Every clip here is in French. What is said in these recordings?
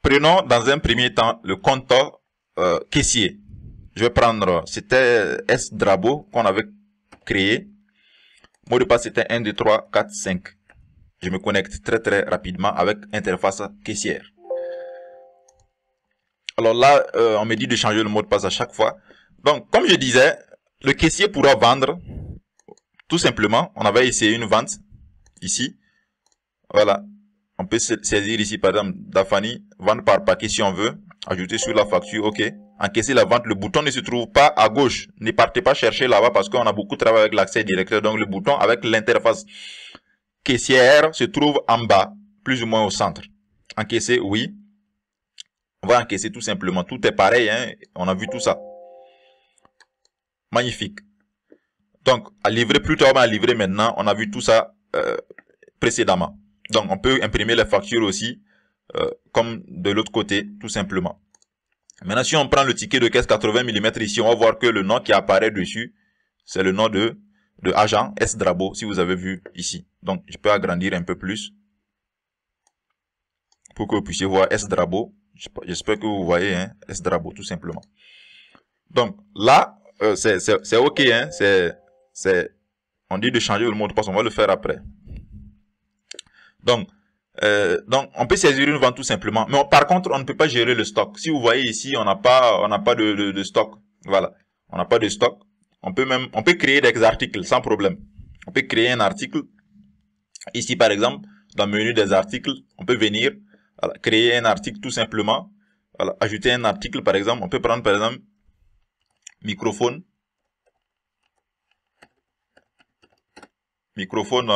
prenons dans un premier temps le compte caissier. Je vais prendre, c'était S Drabo qu'on avait créé. Mot de passe c'était 1, 2, 3, 4, 5. Je me connecte très rapidement avec interface caissière. Alors là, on me dit de changer le mot de passe à chaque fois. Donc, comme je disais, le caissier pourra vendre, tout simplement, on avait essayé une vente, ici. Voilà. On peut saisir ici, par exemple, Dafani, vendre par paquet si on veut, ajouter sur la facture, ok. Encaisser la vente, le bouton ne se trouve pas à gauche. Ne partez pas chercher là-bas parce qu'on a beaucoup travaillé avec l'accès directeur. Donc, le bouton avec l'interface caissière se trouve en bas, plus ou moins au centre. Encaisser, oui. On va encaisser tout simplement. Tout est pareil, hein. On a vu tout ça. Magnifique. Donc, à livrer, plus tard, à livrer maintenant. On a vu tout ça précédemment. Donc, on peut imprimer les factures aussi, comme de l'autre côté, tout simplement. Maintenant, si on prend le ticket de caisse 80 mm ici, on va voir que le nom qui apparaît dessus, c'est le nom de agent S Drabo, si vous avez vu ici. Donc, je peux agrandir un peu plus pour que vous puissiez voir S Drabo. J'espère que vous voyez, hein, S Drabo, tout simplement. Donc, là, c'est OK, hein, on dit de changer le mot de passe, on va le faire après. Donc, on peut saisir une vente tout simplement. Mais par contre, on ne peut pas gérer le stock. Si vous voyez ici, on n'a pas de stock. Voilà. On n'a pas de stock. On peut créer des articles sans problème. On peut créer un article. Ici, par exemple, dans le menu des articles, on peut venir, voilà, créer un article tout simplement. Voilà, ajouter un article, par exemple. On peut prendre, par exemple, microphone. Microphone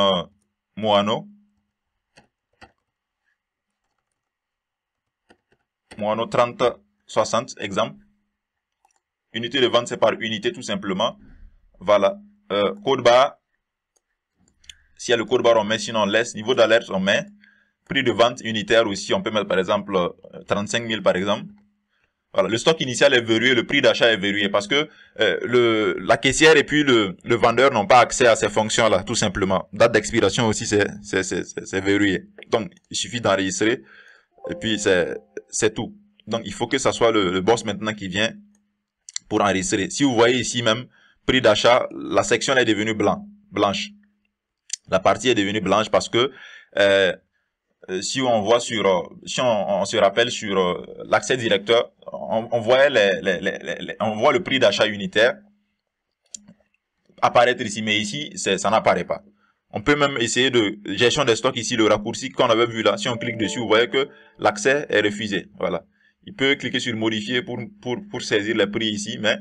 Moano. Moano 3060, exemple. Unité de vente, c'est par unité tout simplement. Voilà. Code barre. S'il y a le code barre, on met, sinon on laisse. Niveau d'alerte, on met. Prix de vente unitaire aussi, on peut mettre par exemple 35 000 par exemple. Voilà. Le stock initial est verrouillé, le prix d'achat est verrouillé parce que la caissière et puis le vendeur n'ont pas accès à ces fonctions-là, tout simplement. Date d'expiration aussi, c'est verrouillé. Donc, il suffit d'enregistrer et puis c'est tout. Donc, il faut que ça soit le boss maintenant qui vient pour enregistrer. Si vous voyez ici même, prix d'achat, la section est devenue blanche. La partie est devenue blanche parce que si on voit si on se rappelle sur l'accès directeur, on voit le prix d'achat unitaire apparaître ici, mais ici, ça n'apparaît pas. On peut même essayer de gestion des stocks ici, le raccourci qu'on avait vu là. Si on clique dessus, vous voyez que l'accès est refusé. Voilà. Il peut cliquer sur modifier pour saisir le prix ici, mais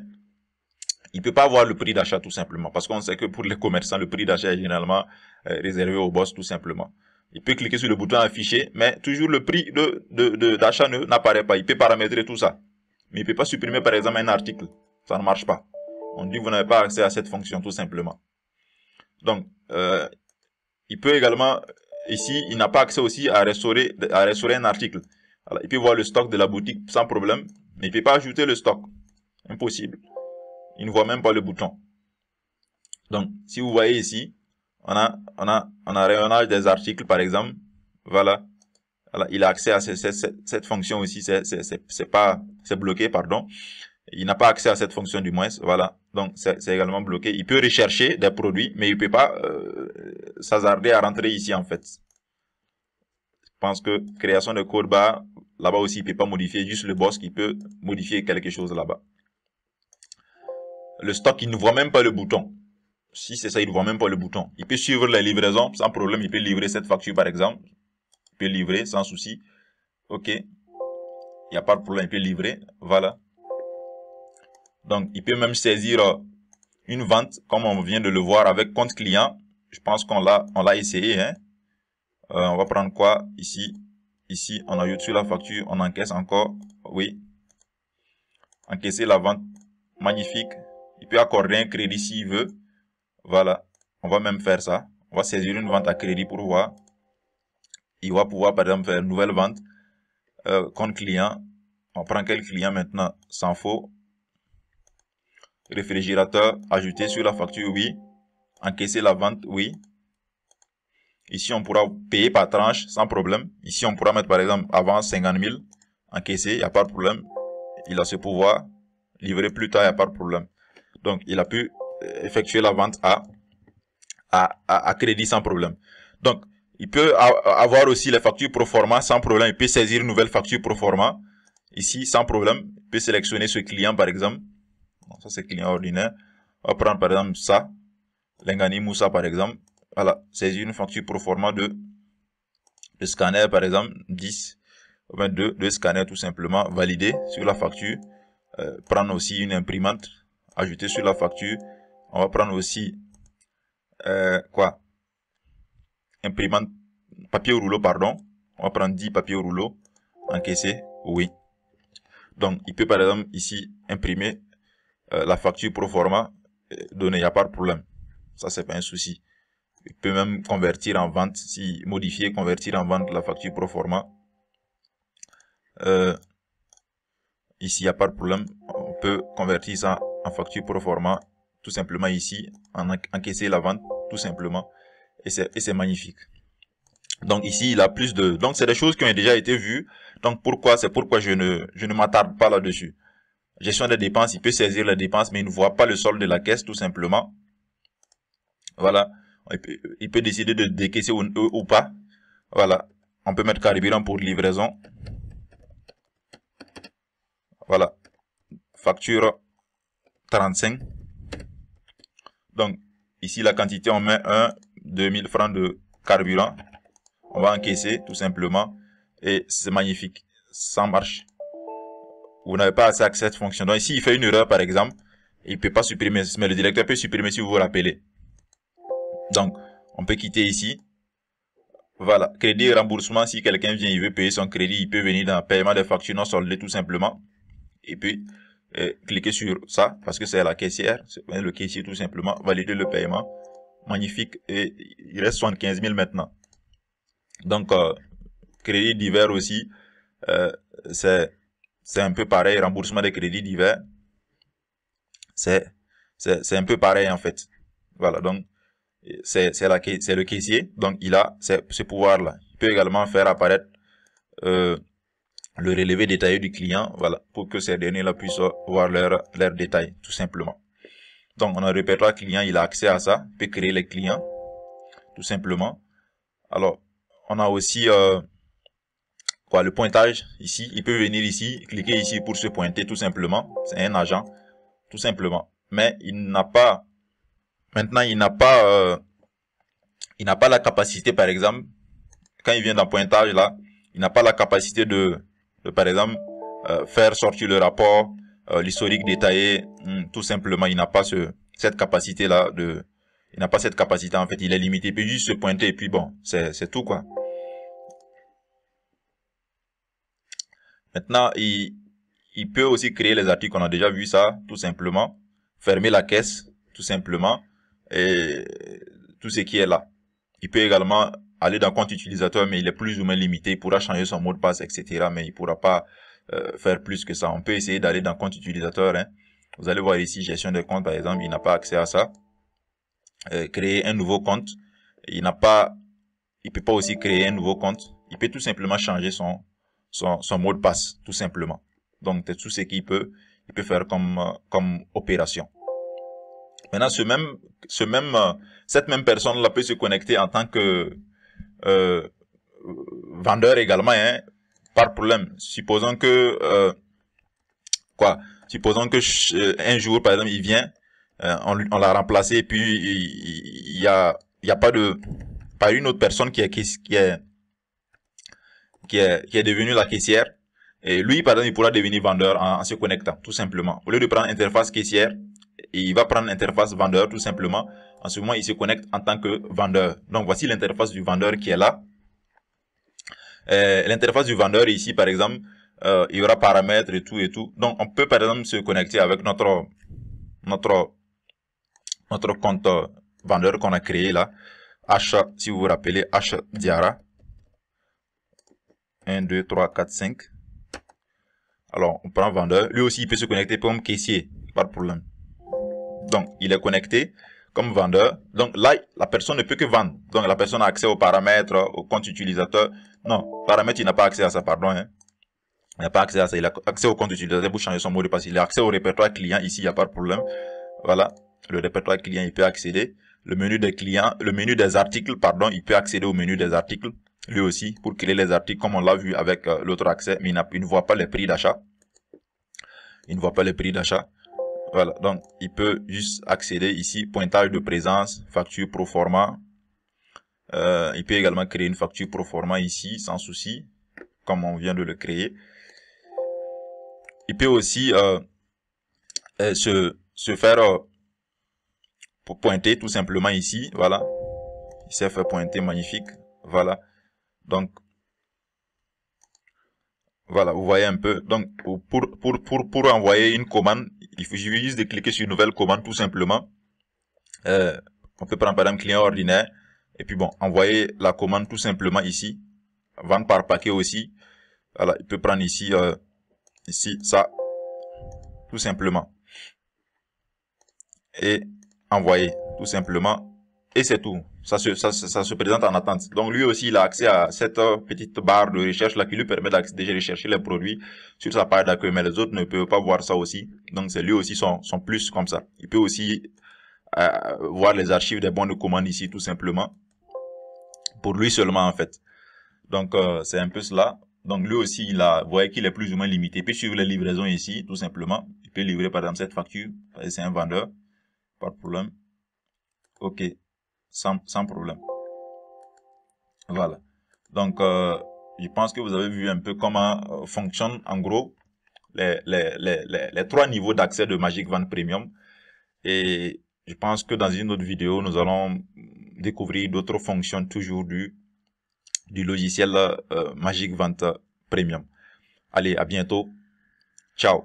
il peut pas voir le prix d'achat tout simplement. Parce qu'on sait que pour les commerçants, le prix d'achat est généralement réservé au boss tout simplement. Il peut cliquer sur le bouton afficher, mais toujours le prix d'achat n'apparaît pas. Il peut paramétrer tout ça. Mais il peut pas supprimer par exemple un article. Ça ne marche pas. On dit que vous n'avez pas accès à cette fonction tout simplement. Donc, il peut également, ici, il n'a pas accès aussi à restaurer un article. Alors, il peut voir le stock de la boutique sans problème, mais il ne peut pas ajouter le stock. Impossible. Il ne voit même pas le bouton. Donc, si vous voyez ici, on a rayonnage des articles, par exemple. Voilà. Voilà, il a accès à cette fonction aussi. C'est bloqué, pardon. Il n'a pas accès à cette fonction du moins. Voilà. Donc, c'est également bloqué. Il peut rechercher des produits, mais il ne peut pas s'hasarder à rentrer ici, en fait. Je pense que création de code barre, là-bas aussi, il ne peut pas modifier. Juste le boss qui peut modifier quelque chose là-bas. Le stock, il ne voit même pas le bouton. Si c'est ça, il ne voit même pas le bouton. Il peut suivre les livraisons sans problème. Il peut livrer cette facture, par exemple. Il peut livrer sans souci. OK. Il n'y a pas de problème. Il peut livrer. Voilà. Donc, il peut même saisir une vente, comme on vient de le voir avec compte client. Je pense qu'on l'a essayé. Hein. On va prendre quoi ici? Ici, on ajoute sur la facture. On encaisse encore. Oui. Encaisser la vente. Magnifique. Il peut accorder un crédit s'il veut. Voilà. On va même faire ça. On va saisir une vente à crédit pour voir. Il va pouvoir, par exemple, faire une nouvelle vente. Compte client. On prend quel client maintenant? Sans faux. Réfrigérateur, ajouter sur la facture, oui. Encaisser la vente, oui. Ici, on pourra payer par tranche, sans problème. Ici, on pourra mettre, par exemple, avant 50 000. encaisser, il n'y a pas de problème. Il a ce pouvoir, livrer plus tard, il n'y a pas de problème. Donc, il a pu effectuer la vente à crédit sans problème. Donc, il peut avoir aussi les factures pro forma sans problème. Il peut saisir une nouvelle facture pro forma ici sans problème. Il peut sélectionner ce client par exemple. Bon, ça c'est client ordinaire. On va prendre par exemple ça, Lengani Moussa par exemple. Voilà, saisir une facture pro forma de scanner par exemple 10, 22 de scanner tout simplement, valider sur la facture. Prendre aussi une imprimante, ajouter sur la facture. On va prendre aussi imprimante, papier au rouleau, pardon. On va prendre 10 papiers au rouleau, encaisser, oui. Donc, il peut par exemple ici imprimer la facture pro forma, donner, il n'y a pas de problème. Ça, c'est pas un souci. Il peut même convertir en vente, si modifier, convertir en vente la facture pro forma. Ici, il n'y a pas de problème. On peut convertir ça en facture pro forma, tout simplement ici, encaisser la vente, tout simplement. Et c'est magnifique. Donc ici, il a plus de... Donc c'est des choses qui ont déjà été vues. Donc pourquoi? C'est pourquoi je ne m'attarde pas là-dessus. Gestion des dépenses, il peut saisir les dépenses, mais il ne voit pas le solde de la caisse, tout simplement. Voilà. Il peut décider de décaisser ou pas. Voilà. On peut mettre carburant pour livraison. Voilà. Facture 35. Donc, ici, la quantité, on met 2000 francs de carburant. On va encaisser, tout simplement. Et c'est magnifique. Ça marche. Vous n'avez pas assez accès à cette fonction. Donc, ici, il fait une erreur, par exemple. Il ne peut pas supprimer. Mais le directeur peut supprimer si vous vous rappelez. Donc, on peut quitter ici. Voilà. Crédit et remboursement. Si quelqu'un vient, il veut payer son crédit, il peut venir dans paiement des factures non soldées, tout simplement. Et puis, cliquer sur ça, parce que c'est la caissière. C'est le caissier, tout simplement. Valider le paiement. Magnifique. Et il reste 75 000 maintenant. Donc, crédits divers aussi, c'est un peu pareil. Remboursement des crédits divers, c'est un peu pareil en fait. Voilà, donc c'est le caissier, donc il a ce pouvoir-là. Il peut également faire apparaître le relevé détaillé du client, voilà, pour que ces derniers-là puissent voir leurs détails, tout simplement. Donc, on a un répertoire client, il a accès à ça, il peut créer les clients, tout simplement. Alors, on a aussi le pointage ici. Il peut venir ici, cliquer ici pour se pointer tout simplement. C'est un agent, tout simplement. Mais il n'a pas, maintenant il n'a pas la capacité, par exemple, quand il vient dans pointage là, il n'a pas la capacité de par exemple, faire sortir le rapport, l'historique détaillé, tout simplement. Il n'a pas cette capacité là il n'a pas cette capacité en fait. Il est limité. Il peut juste se pointer et puis bon, c'est tout quoi. Maintenant, il peut aussi créer les articles, on a déjà vu ça, tout simplement. Fermer la caisse, tout simplement. Et tout ce qui est là. Il peut également aller dans compte utilisateur, mais il est plus ou moins limité. Il pourra changer son mot de passe, etc. Mais il ne pourra pas faire plus que ça. On peut essayer d'aller dans compte utilisateur. Hein. Vous allez voir ici, gestion des comptes, par exemple, il n'a pas accès à ça. Créer un nouveau compte. Il peut pas aussi créer un nouveau compte. Il peut tout simplement changer son mot de passe, tout simplement. Donc, c'est tout ce qu'il peut faire comme opération. Maintenant, cette même personne-là peut se connecter en tant que vendeur également, hein, par problème. Supposons que un jour, par exemple, il vient, on l'a remplacé et puis il y a pas une autre personne qui est devenue la caissière. Et lui, par exemple, il pourra devenir vendeur en se connectant, tout simplement. Au lieu de prendre interface caissière, il va prendre interface vendeur, tout simplement. En ce moment, il se connecte en tant que vendeur. Donc, voici l'interface du vendeur qui est là. L'interface du vendeur ici, par exemple, il y aura paramètres et tout. Donc, on peut, par exemple, se connecter avec notre compte vendeur qu'on a créé là. H, si vous vous rappelez, H Diara. 1, 2, 3, 4, 5. Alors, on prend vendeur. Lui aussi, il peut se connecter comme caissier. Pas de problème. Donc, il est connecté comme vendeur. Donc, là, la personne ne peut que vendre. Donc, la personne a accès aux paramètres, au compte utilisateur. Non, paramètres, il n'a pas accès à ça, pardon. Hein. Il n'a pas accès à ça. Il a accès au compte utilisateur pour changer son mot de passe. Il a accès au répertoire client. Ici, il n'y a pas de problème. Voilà. Le répertoire client, il peut accéder. Le menu des clients, le menu des articles, pardon, il peut accéder au menu des articles. Lui aussi, pour créer les articles, comme on l'a vu avec l'autre accès, mais il ne voit pas les prix d'achat. Il ne voit pas les prix d'achat. Voilà. Donc, il peut juste accéder ici, pointage de présence, facture pro forma. Il peut également créer une facture pro forma ici, sans souci, comme on vient de le créer. Il peut aussi se faire pour pointer tout simplement ici, voilà. Il s'est fait pointer, magnifique, voilà. Donc, voilà, vous voyez un peu. Donc, pour envoyer une commande, il faut juste de cliquer sur nouvelle commande tout simplement. On peut prendre par exemple client ordinaire et puis bon, envoyer la commande tout simplement ici. Vendre par paquet aussi. Voilà, il peut prendre ici, ici ça, tout simplement. Et envoyer tout simplement. Et c'est tout. Ça se présente en attente. Donc lui aussi, il a accès à cette petite barre de recherche là qui lui permet de rechercher les produits sur sa page d'accueil. Mais les autres ne peuvent pas voir ça aussi. Donc c'est lui aussi son plus comme ça. Il peut aussi voir les archives des bons de commande ici tout simplement. Pour lui seulement en fait. Donc c'est un peu cela. Donc lui aussi, vous voyez qu'il est plus ou moins limité. Il peut suivre les livraisons ici tout simplement. Il peut livrer par exemple cette facture. C'est un vendeur. Pas de problème. Ok. Sans problème. Voilà. Donc, je pense que vous avez vu un peu comment fonctionnent en gros les 3 niveaux d'accès de Magic Wand Premium. Et je pense que dans une autre vidéo, nous allons découvrir d'autres fonctions toujours du logiciel Magic Wand Premium. Allez, à bientôt. Ciao.